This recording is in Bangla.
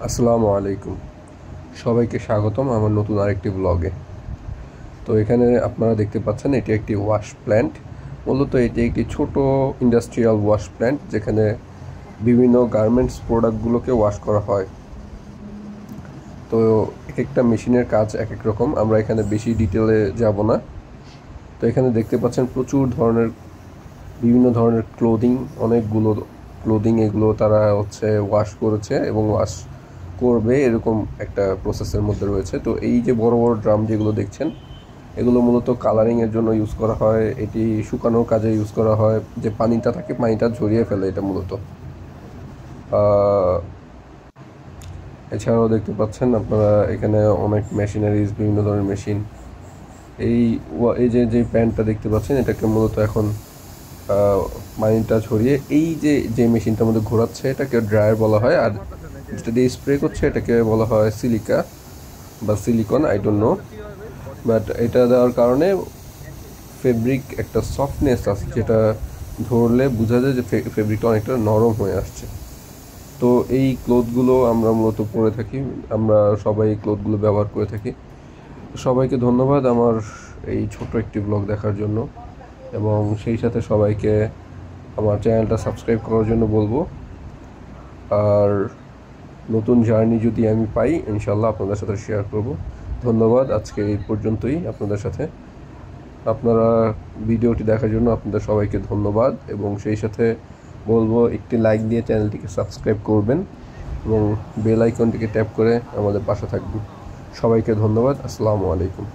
আসসালামু আলাইকুম, সবাইকে স্বাগতম আমার নতুন আরেকটি ব্লগে। তো এখানে আপনারা দেখতে পাচ্ছেন এটি একটি ওয়াশ প্ল্যান্ট। মূলত এটি একটি ছোট ইন্ডাস্ট্রিয়াল ওয়াশ প্ল্যান্ট, যেখানে বিভিন্ন গার্মেন্টস প্রোডাক্টগুলোকে ওয়াশ করা হয়। তো এক একটা মেশিনের কাজ এক এক রকম, আমরা এখানে বেশি ডিটেলে যাব না। তো এখানে দেখতে পাচ্ছেন প্রচুর ধরনের বিভিন্ন ধরনের ক্লোদিং, অনেকগুলো ক্লোদিং, এগুলো তারা ওয়াশ করেছে এবং ওয়াশ করবে এরকম একটা প্রসেসের মধ্যে রয়েছে। তো এই যে বড় বড় ড্রাম যেগুলো দেখছেন, এগুলো মূলত কালারিংয়ের জন্য ইউজ করা হয়, এটি শুকানোর কাজে ইউজ করা হয়, যে পানিটা থাকে পানিটা ঝরিয়ে ফেলে এটা মূলত। এছাড়াও দেখতে পাচ্ছেন আপনারা এখানে অনেক মেশিনারিজ, বিভিন্ন ধরনের মেশিন। এই এই যে প্যান্টটা দেখতে পাচ্ছেন, এটাকে মূলত এখন পানিটা ছড়িয়ে এই যে মেশিনটার মধ্যে ঘোরাচ্ছে এটাকে ড্রায়ার বলা হয়, আর যেটা দিয়ে স্প্রে করছে এটাকে বলা হয় সিলিকা বা silicon, I don't know. But এটা দেওয়ার কারণে ফেব্রিক একটা সফটনেস আছে, যেটা ধরলে বোঝা যায় যে ফেব্রিকটা অনেকটা নরম হয়ে আসছে। তো এই ক্লোথগুলো আমরা মূলত পরে থাকি, আমরা সবাই এই ক্লোথগুলো ব্যবহার করে থাকি। সবাইকে ধন্যবাদ আমার এই ছোট একটি ব্লগ দেখার জন্য, এবং সেই সাথে সবাইকে আমার চ্যানেলটা সাবস্ক্রাইব করার জন্য বলবো। আর নতুন জার্নি যদি আমি পাই, ইনশাল্লাহ আপনাদের সাথে শেয়ার করব। ধন্যবাদ, আজকে এই পর্যন্তই আপনাদের সাথে। আপনারা ভিডিওটি দেখার জন্য আপনাদের সবাইকে ধন্যবাদ, এবং সেই সাথে বলবো একটি লাইক দিয়ে চ্যানেলটিকে সাবস্ক্রাইব করবেন এবং বেল আইকনটিকে ট্যাপ করে আমাদের পাশে থাকবেন। সবাইকে ধন্যবাদ। আসসালামু আলাইকুম।